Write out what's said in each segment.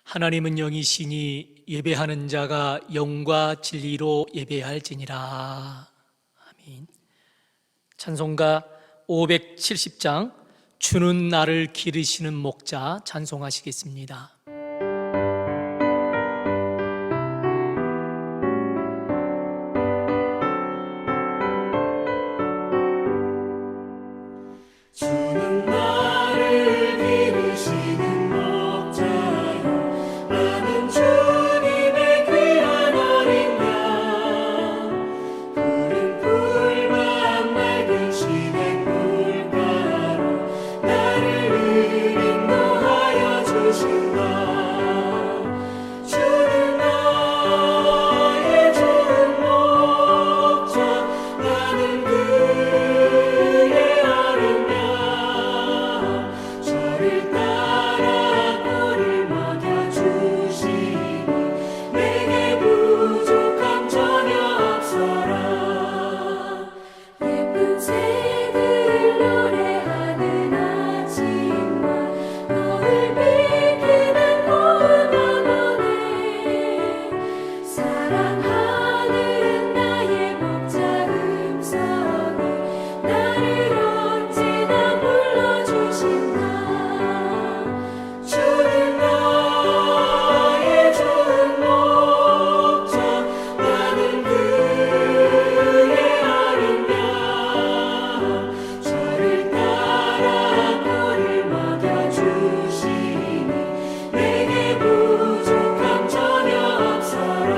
하나님은 영이시니 예배하는 자가 영과 진리로 예배할지니라. 아멘. 찬송가 570장 주는 나를 기르시는 목자 찬송하시겠습니다. 주는 나를 기르시는 목자요, 나는 주님의 귀한 어린 양. 푸른 풀밭 맑은 시냇 물가로 나를 인도하여 주신다. 주는 나의 좋은 목자, 나는 그의 어린 양. 저를 따라 꼴을 먹여주시니 내게 부족함 전혀 없어라. 예쁜 새들 노래하는 아침과 너를 비키는 고운 언어네, 사랑하는 나의 목자 음성이 나를 언제나 불러주신다. 주는 나의 좋은 목자, 나는 그의 어린 양. 저를 따라 꼴을 먹여주시니 내게 부족함 전혀 없어라.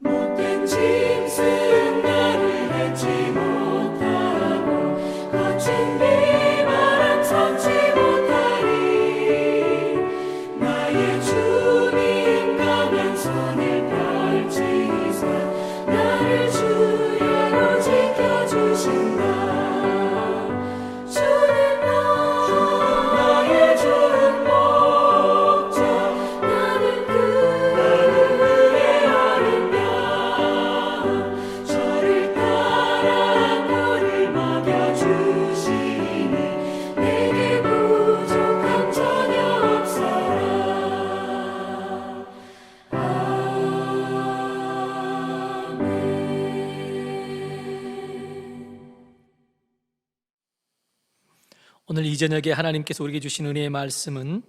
못된 짐승 나를 밟지 못하고 거친 비바람 삼지 못하리. 나의 주님 강한 손을 펼치사 나를 주야로 지켜주신다. 주는 나의 좋은 목자, 나는 그의 어린 양. 저를 따라 꼴을 먹여주시니 내게 부족함 전혀 없어라. 아멘. 오늘 이 저녁에 하나님께서 우리에게 주신 은혜의 말씀은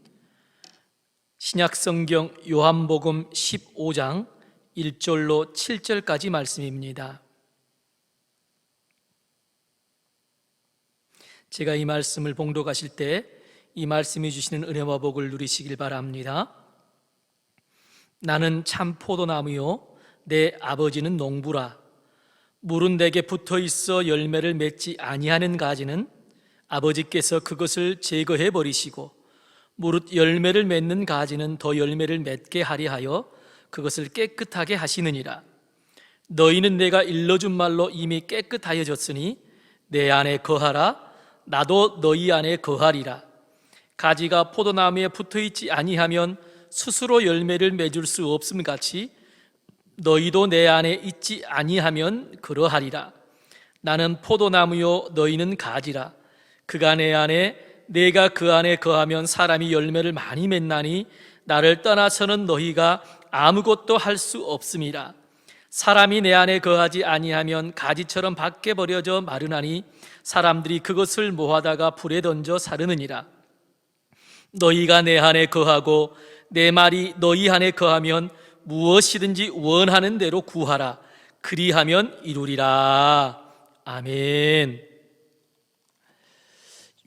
신약성경 요한복음 15장 1절로 7절까지 말씀입니다. 제가 이 말씀을 봉독하실 때 이 말씀이 주시는 은혜와 복을 누리시길 바랍니다. 나는 참 포도나무요 내 아버지는 농부라. 물은 내게 붙어 있어 열매를 맺지 아니하는 가지는 아버지께서 그것을 제거해 버리시고 무릇 열매를 맺는 가지는 더 열매를 맺게 하려 하여 그것을 깨끗하게 하시느니라. 너희는 내가 일러준 말로 이미 깨끗하여졌으니 내 안에 거하라. 나도 너희 안에 거하리라. 가지가 포도나무에 붙어 있지 아니하면 스스로 열매를 맺을 수 없음 같이 너희도 내 안에 있지 아니하면 그러하리라. 나는 포도나무요 너희는 가지라. 그가 내 안에 내가 그 안에 거하면 사람이 열매를 많이 맺나니 나를 떠나서는 너희가 아무것도 할 수 없음이라. 사람이 내 안에 거하지 아니하면 가지처럼 밖에 버려져 마르나니 사람들이 그것을 모아다가 불에 던져 사르느니라. 너희가 내 안에 거하고 내 말이 너희 안에 거하면 무엇이든지 원하는 대로 구하라. 그리하면 이루리라. 아멘.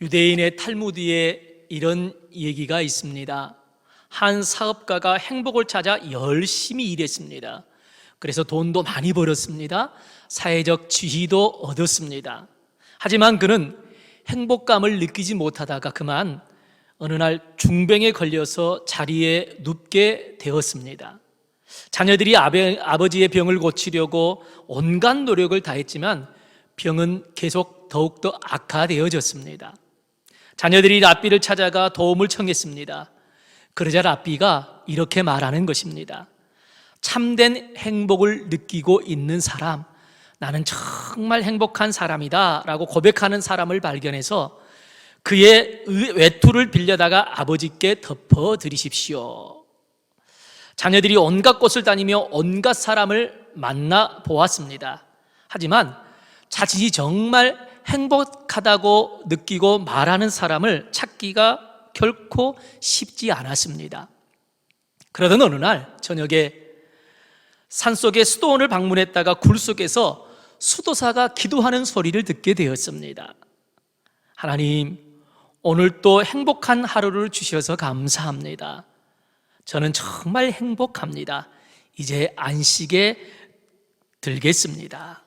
유대인의 탈무드에 이런 얘기가 있습니다. 한 사업가가 행복을 찾아 열심히 일했습니다. 그래서 돈도 많이 벌었습니다. 사회적 지위도 얻었습니다. 하지만 그는 행복감을 느끼지 못하다가 그만 어느 날 중병에 걸려서 자리에 눕게 되었습니다. 자녀들이 아버지의 병을 고치려고 온갖 노력을 다했지만 병은 계속 더욱더 악화되어졌습니다. 자녀들이 랍비를 찾아가 도움을 청했습니다. 그러자 랍비가 이렇게 말하는 것입니다. 참된 행복을 느끼고 있는 사람, 나는 정말 행복한 사람이다 라고 고백하는 사람을 발견해서 그의 외투를 빌려다가 아버지께 덮어드리십시오. 자녀들이 온갖 곳을 다니며 온갖 사람을 만나 보았습니다. 하지만 자신이 정말 행복하다고 느끼고 말하는 사람을 찾기가 결코 쉽지 않았습니다. 그러던 어느 날 저녁에 산속의 수도원을 방문했다가 굴 속에서 수도사가 기도하는 소리를 듣게 되었습니다. 하나님, 오늘 또 행복한 하루를 주셔서 감사합니다. 저는 정말 행복합니다. 이제 안식에 들겠습니다.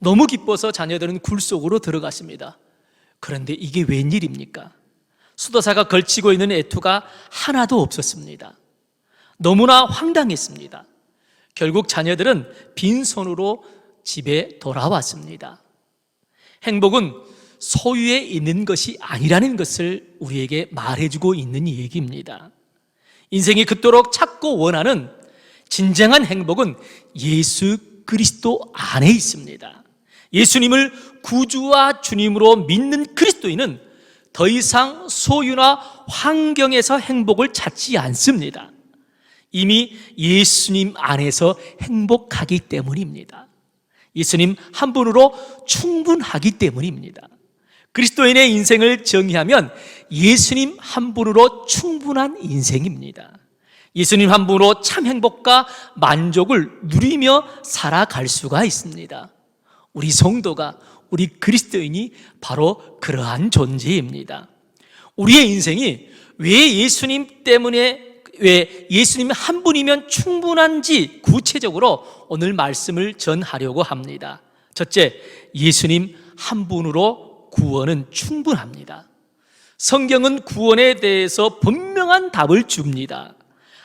너무 기뻐서 자녀들은 굴 속으로 들어갔습니다. 그런데 이게 웬일입니까? 수도사가 걸치고 있는 애투가 하나도 없었습니다. 너무나 황당했습니다. 결국 자녀들은 빈손으로 집에 돌아왔습니다. 행복은 소유에 있는 것이 아니라는 것을 우리에게 말해주고 있는 얘기입니다. 인생이 그토록 찾고 원하는 진정한 행복은 예수 그리스도 안에 있습니다. 예수님을 구주와 주님으로 믿는 그리스도인은 더 이상 소유나 환경에서 행복을 찾지 않습니다. 이미 예수님 안에서 행복하기 때문입니다. 예수님 한 분으로 충분하기 때문입니다. 그리스도인의 인생을 정의하면 예수님 한 분으로 충분한 인생입니다. 예수님 한 분으로 참 행복과 만족을 누리며 살아갈 수가 있습니다. 우리 성도가, 우리 그리스도인이 바로 그러한 존재입니다. 우리의 인생이 왜 예수님 한 분이면 충분한지 구체적으로 오늘 말씀을 전하려고 합니다. 첫째, 예수님 한 분으로 구원은 충분합니다. 성경은 구원에 대해서 분명한 답을 줍니다.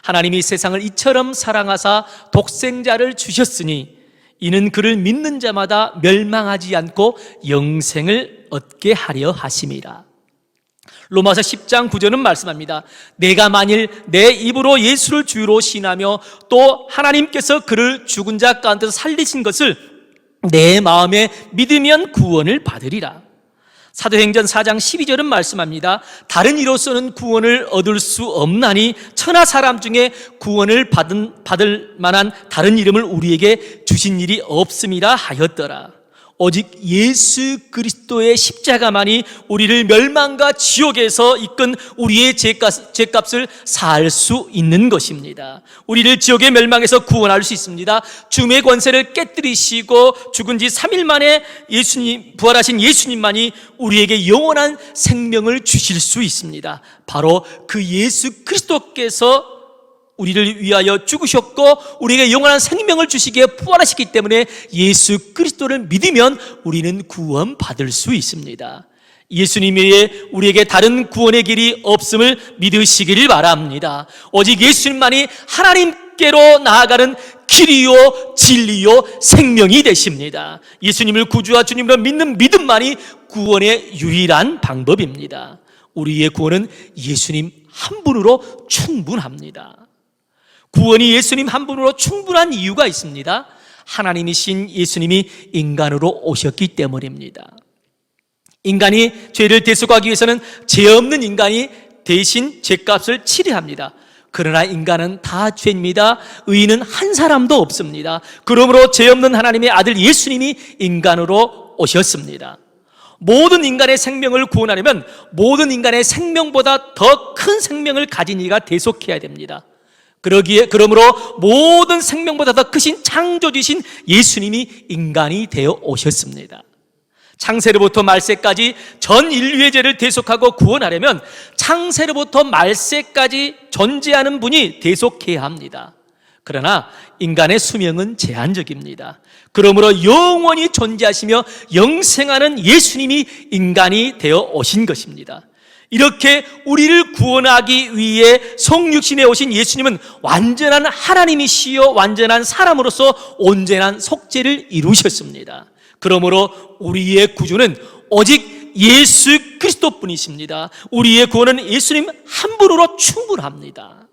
하나님이 세상을 이처럼 사랑하사 독생자를 주셨으니 이는 그를 믿는 자마다 멸망하지 않고 영생을 얻게 하려 하심이라. 로마서 10장 9절은 말씀합니다. 내가 만일 내 입으로 예수를 주로 시인하며 또 하나님께서 그를 죽은 자 가운데서 살리신 것을 내 마음에 믿으면 구원을 받으리라. 사도행전 4장 12절은 말씀합니다. 다른 이로서는 구원을 얻을 수 없나니 천하 사람 중에 구원을 받을 만한 다른 이름을 우리에게 주신 일이 없음이라 하였더라. 오직 예수 그리스도의 십자가만이 우리를 멸망과 지옥에서 이끈 우리의 죄값을 살 수 있는 것입니다. 우리를 지옥의 멸망에서 구원할 수 있습니다. 죽음의 권세를 깨뜨리시고 죽은 지 3일 만에 부활하신 예수님만이 우리에게 영원한 생명을 주실 수 있습니다. 바로 그 예수 그리스도께서 우리를 위하여 죽으셨고 우리에게 영원한 생명을 주시기에 부활하셨기 때문에 예수 그리스도를 믿으면 우리는 구원받을 수 있습니다. 예수님 외에 우리에게 다른 구원의 길이 없음을 믿으시기를 바랍니다. 오직 예수님만이 하나님께로 나아가는 길이요 진리요 생명이 되십니다. 예수님을 구주와 주님으로 믿는 믿음만이 구원의 유일한 방법입니다. 우리의 구원은 예수님 한 분으로 충분합니다. 구원이 예수님 한 분으로 충분한 이유가 있습니다. 하나님이신 예수님이 인간으로 오셨기 때문입니다. 인간이 죄를 대속하기 위해서는 죄 없는 인간이 대신 죄값을 치러야 합니다. 그러나 인간은 다 죄입니다. 의인은 한 사람도 없습니다. 그러므로 죄 없는 하나님의 아들 예수님이 인간으로 오셨습니다. 모든 인간의 생명을 구원하려면 모든 인간의 생명보다 더 큰 생명을 가진 이가 대속해야 됩니다. 그러므로 모든 생명보다 더 크신 창조주신 예수님이 인간이 되어 오셨습니다. 창세로부터 말세까지 전 인류의 죄를 대속하고 구원하려면 창세로부터 말세까지 존재하는 분이 대속해야 합니다. 그러나 인간의 수명은 제한적입니다. 그러므로 영원히 존재하시며 영생하는 예수님이 인간이 되어 오신 것입니다. 이렇게 우리를 구원하기 위해 성육신에 오신 예수님은 완전한 하나님이시요 완전한 사람으로서 온전한 속죄를 이루셨습니다. 그러므로 우리의 구주는 오직 예수 그리스도뿐이십니다. 우리의 구원은 예수님 한 분으로 충분합니다.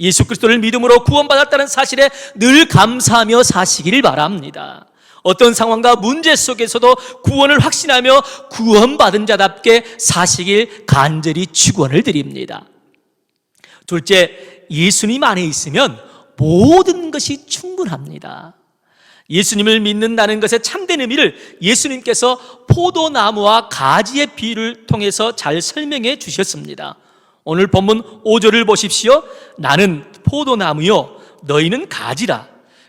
예수 그리스도를 믿음으로 구원받았다는 사실에 늘 감사하며 사시기를 바랍니다. 어떤 상황과 문제 속에서도 구원을 확신하며 구원받은 자답게 사시길 간절히 축원을 드립니다. 둘째, 예수님 안에 있으면 모든 것이 충분합니다. 예수님을 믿는다는 것의 참된 의미를 예수님께서 포도나무와 가지의 비유를 통해서 잘 설명해 주셨습니다. 오늘 본문 5절을 보십시오. 나는 포도나무요 너희는 가지라.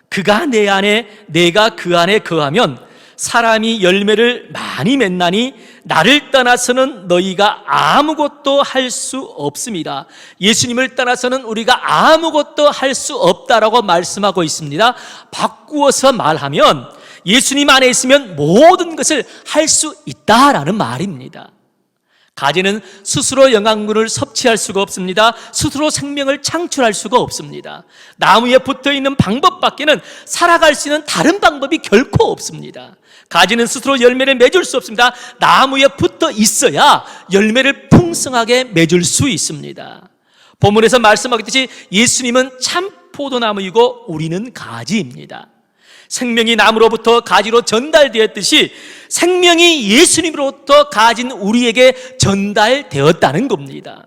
그가 내 안에 내가 그 안에 거하면 사람이 열매를 많이 맺나니 나를 떠나서는 너희가 아무것도 할 수 없습니다. 예수님을 떠나서는 우리가 아무것도 할 수 없다라고 말씀하고 있습니다. 바꾸어서 말하면 예수님 안에 있으면 모든 것을 할 수 있다라는 말입니다. 가지는 스스로 영양분을 섭취할 수가 없습니다. 스스로 생명을 창출할 수가 없습니다. 나무에 붙어있는 방법밖에는 살아갈 수 있는 다른 방법이 결코 없습니다. 가지는 스스로 열매를 맺을 수 없습니다. 나무에 붙어 있어야 열매를 풍성하게 맺을 수 있습니다. 본문에서 말씀하듯이 예수님은 참 포도나무이고 우리는 가지입니다. 생명이 나무로부터 가지로 전달되었듯이 생명이 예수님으로부터 가진 우리에게 전달되었다는 겁니다.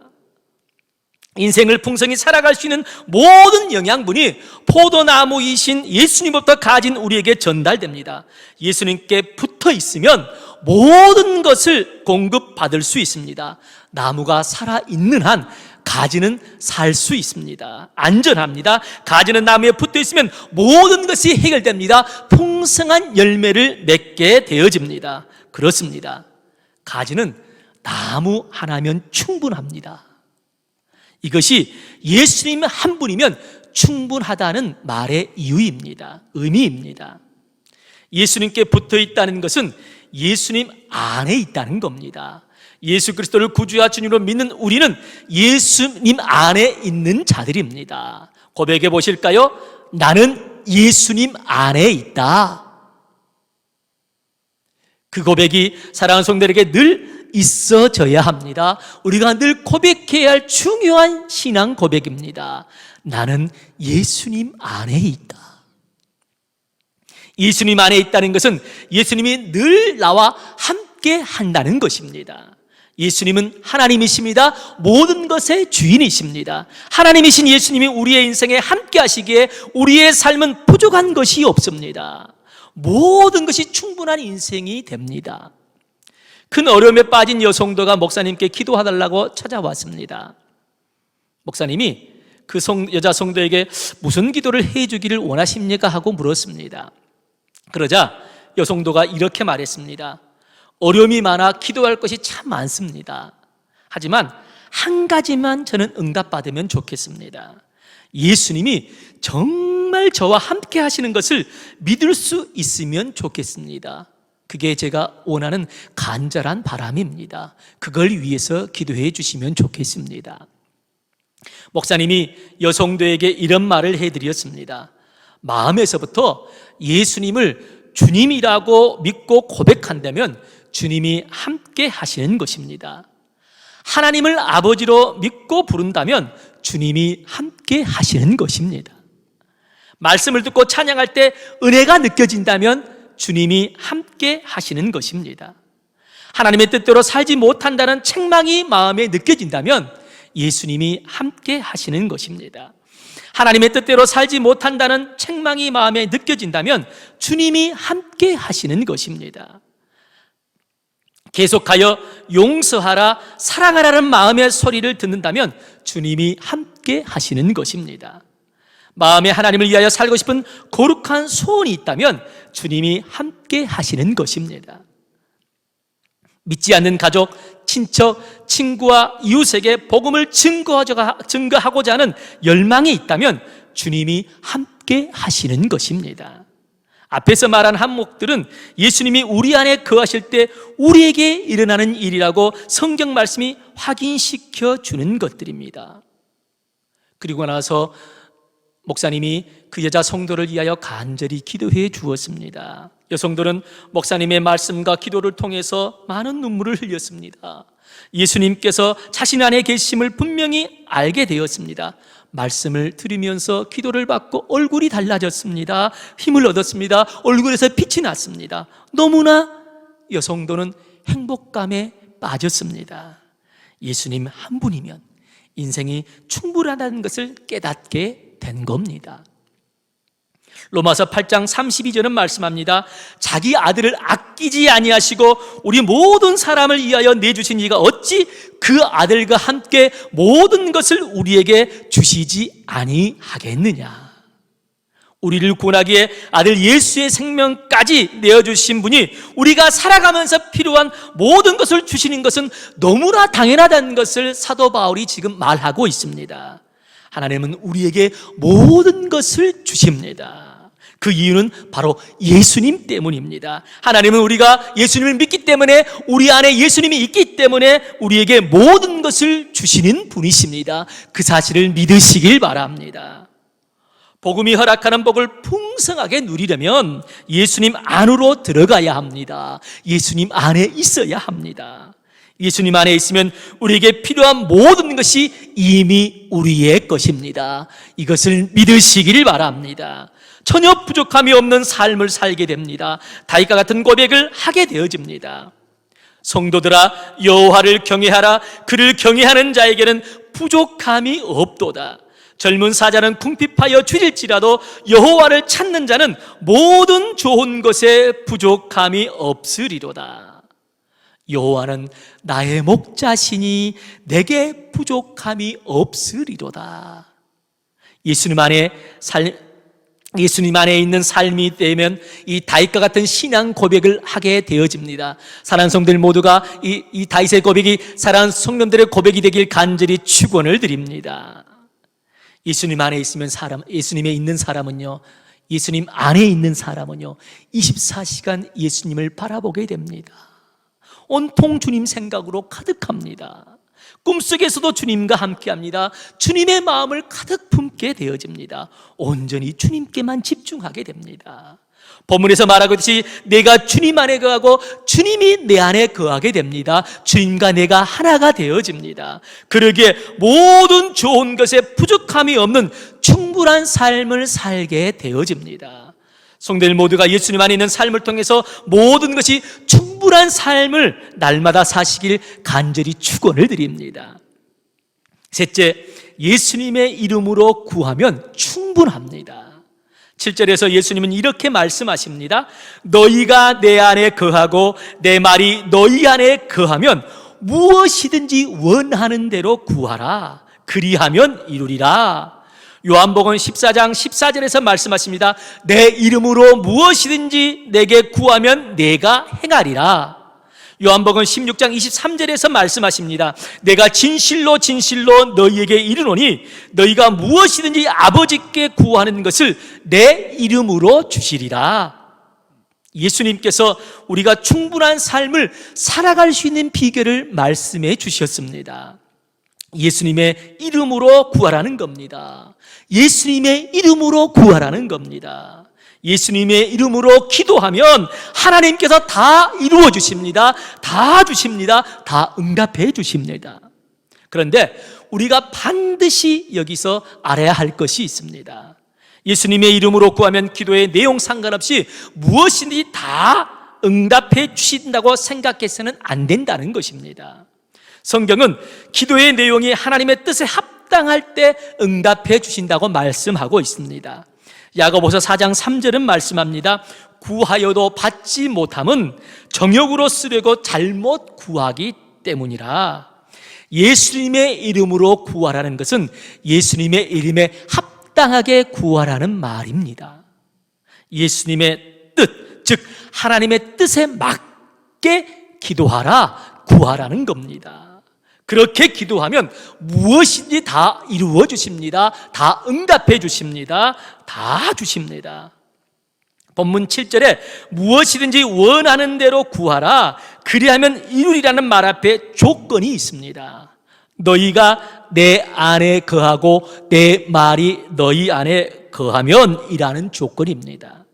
인생을 풍성히 살아갈 수 있는 모든 영양분이 포도나무이신 예수님부터 가진 우리에게 전달됩니다. 예수님께 붙어 있으면 모든 것을 공급받을 수 있습니다. 나무가 살아있는 한 가지는 살 수 있습니다. 안전합니다. 가지는 나무에 붙어 있으면 모든 것이 해결됩니다. 풍성한 열매를 맺게 되어집니다. 그렇습니다. 가지는 나무 하나면 충분합니다. 이것이 예수님 한 분이면 충분하다는 말의 이유입니다. 의미입니다. 예수님께 붙어 있다는 것은 예수님 안에 있다는 겁니다. 예수 그리스도를 구주와 주님으로 믿는 우리는 예수님 안에 있는 자들입니다. 고백해 보실까요? 나는 예수님 안에 있다. 그 고백이 사랑하는 성도들에게 늘 있어져야 합니다. 우리가 늘 고백해야 할 중요한 신앙 고백입니다. 나는 예수님 안에 있다. 예수님 안에 있다는 것은 예수님이 늘 나와 함께 한다는 것입니다. 예수님은 하나님이십니다. 모든 것의 주인이십니다. 하나님이신 예수님이 우리의 인생에 함께 하시기에 우리의 삶은 부족한 것이 없습니다. 모든 것이 충분한 인생이 됩니다. 큰 어려움에 빠진 여성도가 목사님께 기도해달라고 찾아왔습니다. 목사님이 그 여자 성도에게 무슨 기도를 해주기를 원하십니까? 하고 물었습니다. 그러자 여성도가 이렇게 말했습니다. 어려움이 많아 기도할 것이 참 많습니다. 하지만 한 가지만 저는 응답받으면 좋겠습니다. 예수님이 정말 저와 함께 하시는 것을 믿을 수 있으면 좋겠습니다. 그게 제가 원하는 간절한 바람입니다. 그걸 위해서 기도해 주시면 좋겠습니다. 목사님이 여성도에게 이런 말을 해드렸습니다. 마음에서부터 예수님을 주님이라고 믿고 고백한다면 주님이 함께 하시는 것입니다. 하나님을 아버지로 믿고 부른다면 주님이 함께 하시는 것입니다. 말씀을 듣고 찬양할 때 은혜가 느껴진다면 주님이 함께 하시는 것입니다. 하나님의 뜻대로 살지 못한다는 책망이 마음에 느껴진다면 예수님이 함께 하시는 것입니다. 하나님의 뜻대로 살지 못한다는 책망이 마음에 느껴진다면 주님이 함께 하시는 것입니다. 계속하여 용서하라, 사랑하라는 마음의 소리를 듣는다면 주님이 함께 하시는 것입니다. 마음에 하나님을 위하여 살고 싶은 거룩한 소원이 있다면 주님이 함께 하시는 것입니다. 믿지 않는 가족, 친척, 친구와 이웃에게 복음을 증거하고자 하는 열망이 있다면 주님이 함께 하시는 것입니다. 앞에서 말한 한목들은 예수님이 우리 안에 거하실 때 우리에게 일어나는 일이라고 성경 말씀이 확인시켜 주는 것들입니다. 그리고 나서 목사님이 그 여자 성도를 위하여 간절히 기도해 주었습니다. 여성들은 목사님의 말씀과 기도를 통해서 많은 눈물을 흘렸습니다. 예수님께서 자신 안에 계심을 분명히 알게 되었습니다. 말씀을 들으면서 기도를 받고 얼굴이 달라졌습니다. 힘을 얻었습니다. 얼굴에서 빛이 났습니다. 너무나 여성도는 행복감에 빠졌습니다. 예수님 한 분이면 인생이 충분하다는 것을 깨닫게 된 겁니다. 로마서 8장 32절은 말씀합니다. 자기 아들을 아끼지 아니하시고 우리 모든 사람을 위하여 내주신 이가 어찌 그 아들과 함께 모든 것을 우리에게 주시지 아니하겠느냐. 우리를 구원하기에 아들 예수의 생명까지 내어주신 분이 우리가 살아가면서 필요한 모든 것을 주시는 것은 너무나 당연하다는 것을 사도 바울이 지금 말하고 있습니다. 하나님은 우리에게 모든 것을 주십니다. 그 이유는 바로 예수님 때문입니다. 하나님은 우리가 예수님을 믿기 때문에, 우리 안에 예수님이 있기 때문에 우리에게 모든 것을 주시는 분이십니다. 그 사실을 믿으시길 바랍니다. 복음이 허락하는 복을 풍성하게 누리려면 예수님 안으로 들어가야 합니다. 예수님 안에 있어야 합니다. 예수님 안에 있으면 우리에게 필요한 모든 것이 이미 우리의 것입니다. 이것을 믿으시길 바랍니다. 전혀 부족함이 없는 삶을 살게 됩니다. 다윗과 같은 고백을 하게 되어집니다. 성도들아, 여호와를 경외하라. 그를 경외하는 자에게는 부족함이 없도다. 젊은 사자는 궁핍하여 줄일지라도 여호와를 찾는 자는 모든 좋은 것에 부족함이 없으리로다. 여호와는 나의 목자시니 내게 부족함이 없으리로다. 예수님 안에 있는 삶이 되면 이 다윗과 같은 신앙 고백을 하게 되어집니다. 사랑하는 성도들 모두가 이 다윗의 고백이 사랑하는 성도들의 고백이 되길 간절히 축원을 드립니다. 예수님 안에 있으면 예수님에 있는 사람은요, 예수님 안에 있는 사람은요 24시간 예수님을 바라보게 됩니다. 온통 주님 생각으로 가득합니다. 꿈속에서도 주님과 함께합니다. 주님의 마음을 가득 품게 되어집니다. 온전히 주님께만 집중하게 됩니다. 본문에서 말하고 있듯이 내가 주님 안에 거하고 주님이 내 안에 거하게 됩니다. 주님과 내가 하나가 되어집니다. 그러기에 모든 좋은 것에 부족함이 없는 충분한 삶을 살게 되어집니다. 성도들 모두가 예수님 안에 있는 삶을 통해서 모든 것이 충분한 삶을 날마다 사시길 간절히 축원을 드립니다. 셋째, 예수님의 이름으로 구하면 충분합니다. 7절에서 예수님은 이렇게 말씀하십니다. 너희가 내 안에 거하고 내 말이 너희 안에 거하면 무엇이든지 원하는 대로 구하라. 그리하면 이루리라. 요한복음 14장 14절에서 말씀하십니다. 내 이름으로 무엇이든지 내게 구하면 내가 행하리라. 요한복음 16장 23절에서 말씀하십니다. 내가 진실로 진실로 너희에게 이르노니 너희가 무엇이든지 아버지께 구하는 것을 내 이름으로 주시리라. 예수님께서 우리가 충분한 삶을 살아갈 수 있는 비결을 말씀해 주셨습니다. 예수님의 이름으로 구하라는 겁니다. 예수님의 이름으로 구하라는 겁니다. 예수님의 이름으로 기도하면 하나님께서 다 이루어 주십니다. 다 주십니다. 다 응답해 주십니다. 그런데 우리가 반드시 여기서 알아야 할 것이 있습니다. 예수님의 이름으로 구하면 기도의 내용 상관없이 무엇이든지 다 응답해 주신다고 생각해서는 안 된다는 것입니다. 성경은 기도의 내용이 하나님의 뜻에 합당할 때 응답해 주신다고 말씀하고 있습니다. 야고보서 4장 3절은 말씀합니다. 구하여도 받지 못함은 정욕으로 쓰려고 잘못 구하기 때문이라. 예수님의 이름으로 구하라는 것은 예수님의 이름에 합당하게 구하라는 말입니다. 예수님의 뜻, 즉 하나님의 뜻에 맞게 기도하라, 구하라는 겁니다. 그렇게 기도하면 무엇인지 다 이루어 주십니다. 다 응답해 주십니다. 다 주십니다. 본문 7절에 무엇이든지 원하는 대로 구하라. 그리하면 이루리라는 말 앞에 조건이 있습니다. 너희가 내 안에 거하고 내 말이 너희 안에 거하면 이라는 조건입니다.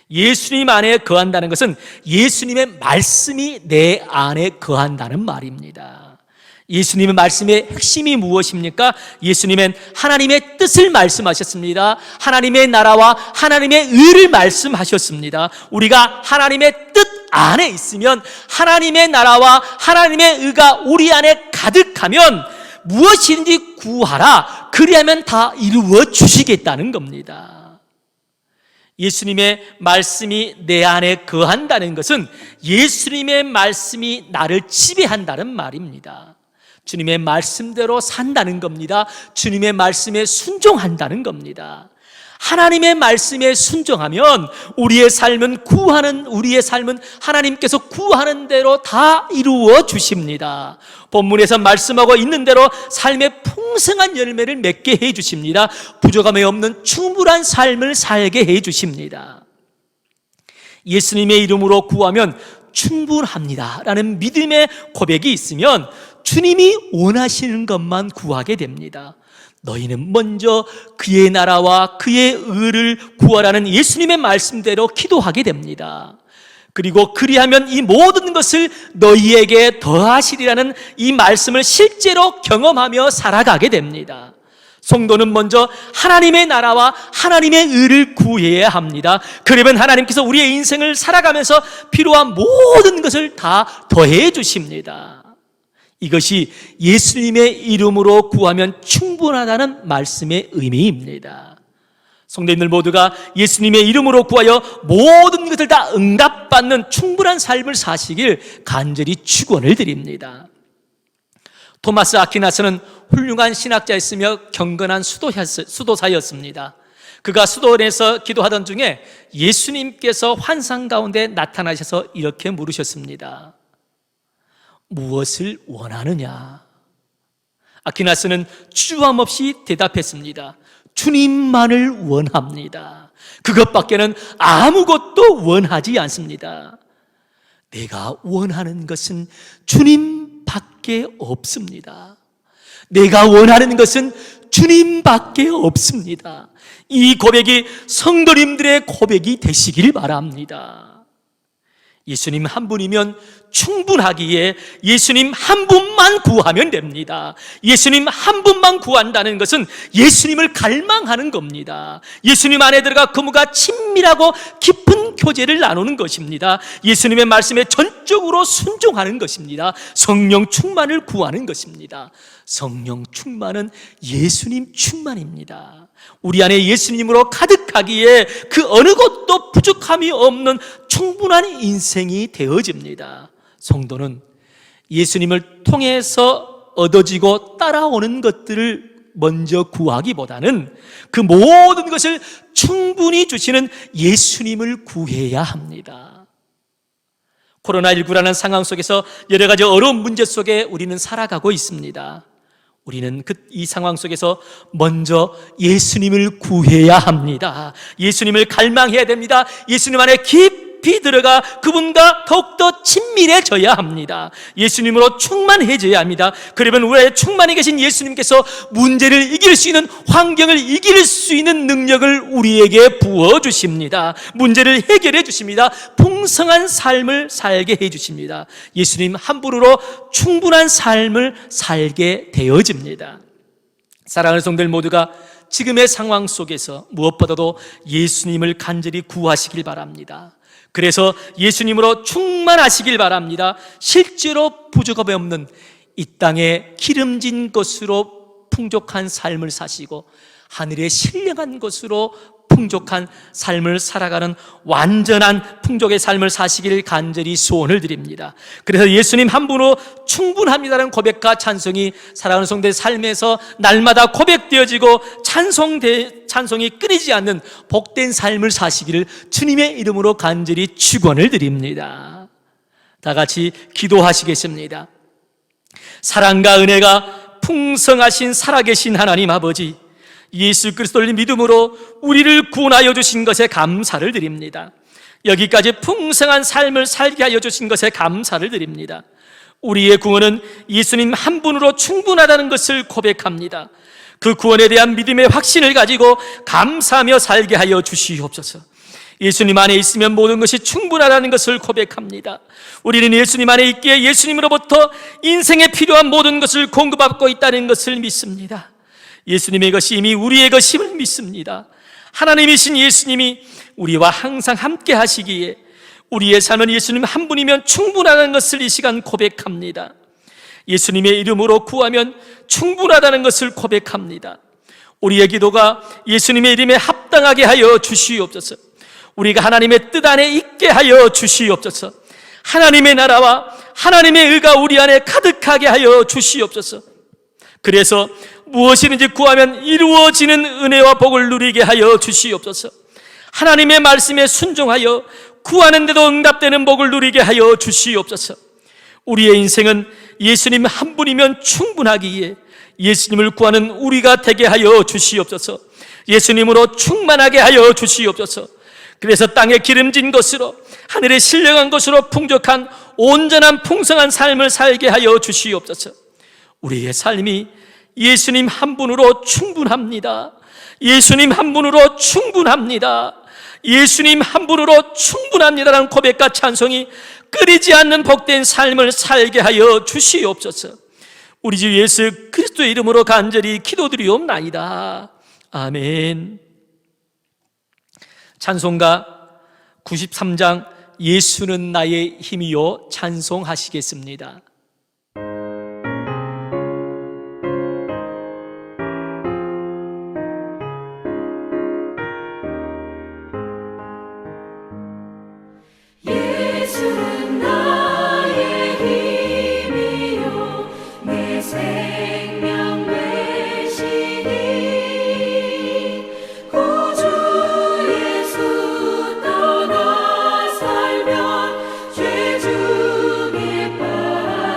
예수님 안에 거한다는 것은 예수님의 말씀이 내 안에 거한다는 말입니다. 예수님의 말씀의 핵심이 무엇입니까? 예수님은 하나님의 뜻을 말씀하셨습니다. 하나님의 나라와 하나님의 의를 말씀하셨습니다. 우리가 하나님의 뜻 안에 있으면 하나님의 나라와 하나님의 의가 우리 안에 가득하면 무엇이든지 구하라, 그리하면 다 이루어 주시겠다는 겁니다. 예수님의 말씀이 내 안에 거한다는 것은 예수님의 말씀이 나를 지배한다는 말입니다. 주님의 말씀대로 산다는 겁니다. 주님의 말씀에 순종한다는 겁니다. 하나님의 말씀에 순종하면 우리의 삶은 하나님께서 구하는 대로 다 이루어 주십니다. 본문에서 말씀하고 있는 대로 삶의 풍성한 열매를 맺게 해 주십니다. 부족함이 없는 충분한 삶을 살게 해 주십니다. 예수님의 이름으로 구하면 충분합니다 라는 믿음의 고백이 있으면 주님이 원하시는 것만 구하게 됩니다. 너희는 먼저 그의 나라와 그의 의를 구하라는 예수님의 말씀대로 기도하게 됩니다. 그리고 그리하면 이 모든 것을 너희에게 더하시리라는 이 말씀을 실제로 경험하며 살아가게 됩니다. 성도는 먼저 하나님의 나라와 하나님의 의를 구해야 합니다. 그러면 하나님께서 우리의 인생을 살아가면서 필요한 모든 것을 다 더해 주십니다. 이것이 예수님의 이름으로 구하면 충분하다는 말씀의 의미입니다. 성도님들 모두가 예수님의 이름으로 구하여 모든 것을 다 응답받는 충분한 삶을 사시길 간절히 축원을 드립니다. 토마스 아퀴나스는 훌륭한 신학자였으며 경건한 수도사였습니다. 그가 수도원에서 기도하던 중에 예수님께서 환상 가운데 나타나셔서 이렇게 물으셨습니다. 무엇을 원하느냐? 아퀴나스는 주저함 없이 대답했습니다. 주님만을 원합니다. 그것밖에는 아무것도 원하지 않습니다. 내가 원하는 것은 주님밖에 없습니다. 내가 원하는 것은 주님밖에 없습니다. 이 고백이 성도님들의 고백이 되시길 바랍니다. 예수님 한 분이면 충분하기에 예수님 한 분만 구하면 됩니다. 예수님 한 분만 구한다는 것은 예수님을 갈망하는 겁니다. 예수님 안에 들어가 그분과 친밀하고 깊은 교제를 나누는 것입니다. 예수님의 말씀에 전적으로 순종하는 것입니다. 성령 충만을 구하는 것입니다. 성령 충만은 예수님 충만입니다. 우리 안에 예수님으로 가득하기에 그 어느 것도 부족함이 없는 충분한 인생이 되어집니다. 성도는 예수님을 통해서 얻어지고 따라오는 것들을 먼저 구하기보다는 그 모든 것을 충분히 주시는 예수님을 구해야 합니다. 코로나19라는 상황 속에서 여러 가지 어려운 문제 속에 우리는 살아가고 있습니다. 우리는 이 상황 속에서 먼저 예수님을 구해야 합니다. 예수님을 갈망해야 됩니다. 예수님 안에 깊이 들어가 그분과 더욱더 친밀해져야 합니다. 예수님으로 충만해져야 합니다. 그러면 우리의 충만히 계신 예수님께서 문제를 이길 수 있는, 환경을 이길 수 있는 능력을 우리에게 부어주십니다. 문제를 해결해 주십니다. 풍성한 삶을 살게 해주십니다. 예수님 한 분으로 충분한 삶을 살게 되어집니다. 사랑하는 성도들 모두가 지금의 상황 속에서 무엇보다도 예수님을 간절히 구하시길 바랍니다. 그래서 예수님으로 충만하시길 바랍니다. 실제로 부족함이 없는 이 땅에 기름진 것으로 풍족한 삶을 사시고 하늘에 신령한 것으로 풍족한 삶을 살아가는 완전한 풍족의 삶을 사시길 간절히 소원을 드립니다. 그래서 예수님 한 분으로 충분합니다라는 고백과 찬송이 사랑하는 성도의 삶에서 날마다 고백되어지고 찬송이 끊이지 않는 복된 삶을 사시기를 주님의 이름으로 간절히 축원을 드립니다. 다 같이 기도하시겠습니다. 사랑과 은혜가 풍성하신 살아계신 하나님 아버지, 예수 그리스도를 믿음으로 우리를 구원하여 주신 것에 감사를 드립니다. 여기까지 풍성한 삶을 살게 하여 주신 것에 감사를 드립니다. 우리의 구원은 예수님 한 분으로 충분하다는 것을 고백합니다. 그 구원에 대한 믿음의 확신을 가지고 감사하며 살게 하여 주시옵소서. 예수님 안에 있으면 모든 것이 충분하다는 것을 고백합니다. 우리는 예수님 안에 있기에 예수님으로부터 인생에 필요한 모든 것을 공급받고 있다는 것을 믿습니다. 예수님의 것이 이미 우리의 것임을 믿습니다. 하나님이신 예수님이 우리와 항상 함께 하시기에 우리의 삶은 예수님 한 분이면 충분하다는 것을 이 시간 고백합니다. 예수님의 이름으로 구하면 충분하다는 것을 고백합니다. 우리의 기도가 예수님의 이름에 합당하게 하여 주시옵소서. 우리가 하나님의 뜻 안에 있게 하여 주시옵소서. 하나님의 나라와 하나님의 의가 우리 안에 가득하게 하여 주시옵소서. 그래서 무엇이든지 구하면 이루어지는 은혜와 복을 누리게 하여 주시옵소서. 하나님의 말씀에 순종하여 구하는데도 응답되는 복을 누리게 하여 주시옵소서. 우리의 인생은 예수님 한 분이면 충분하기에 예수님을 구하는 우리가 되게 하여 주시옵소서. 예수님으로 충만하게 하여 주시옵소서. 그래서 땅에 기름진 것으로 하늘에 신령한 것으로 풍족한 온전한 풍성한 삶을 살게 하여 주시옵소서. 우리의 삶이 예수님 한 분으로 충분합니다. 예수님 한 분으로 충분합니다. 예수님 한 분으로 충분합니다라는 고백과 찬송이 끊이지 않는 복된 삶을 살게 하여 주시옵소서. 우리 주 예수 그리스도의 이름으로 간절히 기도드리옵나이다. 아멘. 찬송가 93장 예수는 나의 힘이요 찬송하시겠습니다. 예수는 나의 힘이요 내 생명 되시니 구주 예수 떠나 살면 죄 중에 빠지리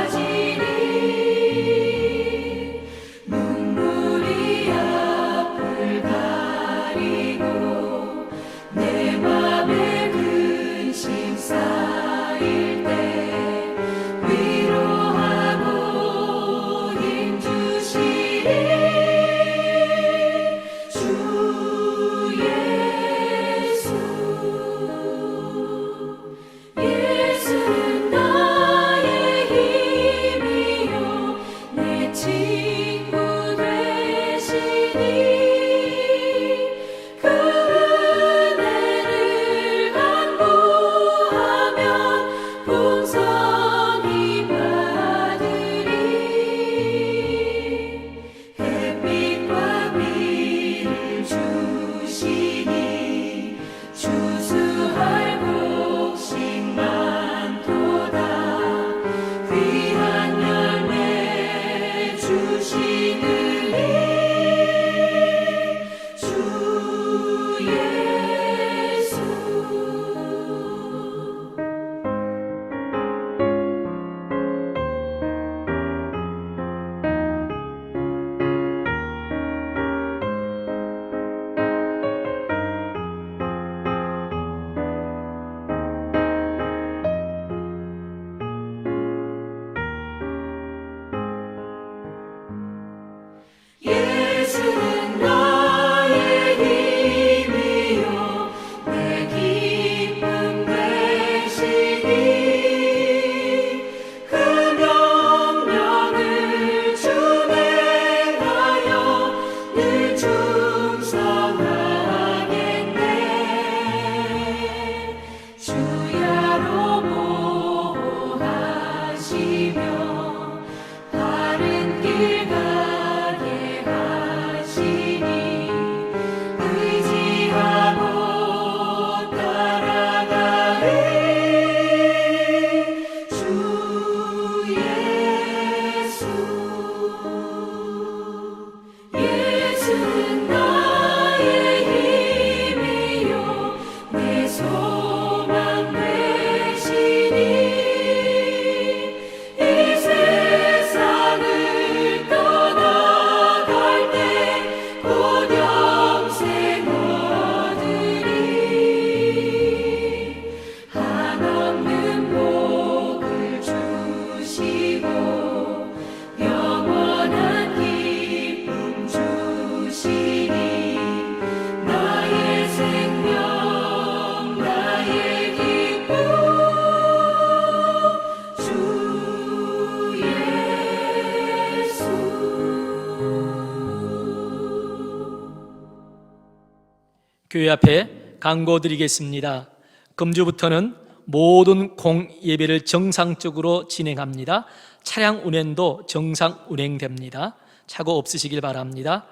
교회 앞에 강구드리겠습니다. 금주부터는 모든 공예배를 정상적으로 진행합니다. 차량 운행도 정상 운행됩니다. 사고 없으시길 바랍니다.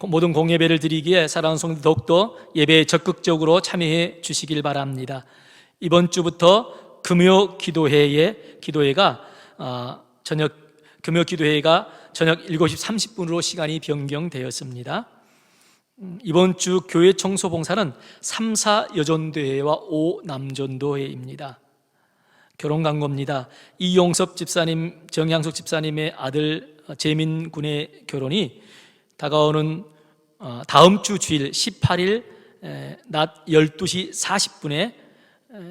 모든 공예배를 드리기에 사랑하는 성도 더욱더 예배에 적극적으로 참여해 주시길 바랍니다. 이번 주부터 금요 기도회가 저녁 7시 30분으로 시간이 변경되었습니다. 이번 주 교회 청소 봉사는 3, 4 여전도회와 5 남전도회입니다. 결혼 광고입니다. 이용섭 집사님, 정향숙 집사님의 아들 재민 군의 결혼이 다가오는 다음 주 주일 18일 낮 12시 40분에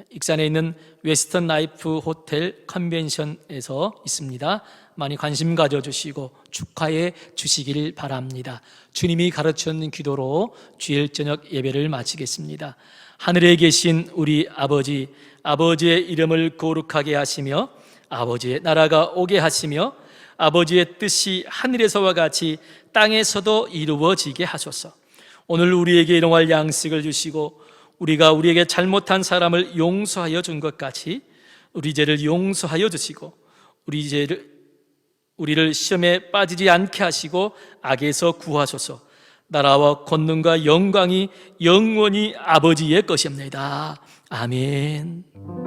익산에 있는 웨스턴 라이프 호텔 컨벤션에서 있습니다. 많이 관심 가져주시고 축하해 주시길 바랍니다. 주님이 가르쳤는 기도로 주일 저녁 예배를 마치겠습니다. 하늘에 계신 우리 아버지, 아버지의 이름을 거룩하게 하시며 아버지의 나라가 오게 하시며 아버지의 뜻이 하늘에서와 같이 땅에서도 이루어지게 하소서. 오늘 우리에게 일용할 양식을 주시고 우리가 우리에게 잘못한 사람을 용서하여 준 것 같이 우리 죄를 용서하여 주시고 우리를 시험에 빠지지 않게 하시고 악에서 구하소서. 나라와 권능과 영광이 영원히 아버지의 것입니다. 아멘.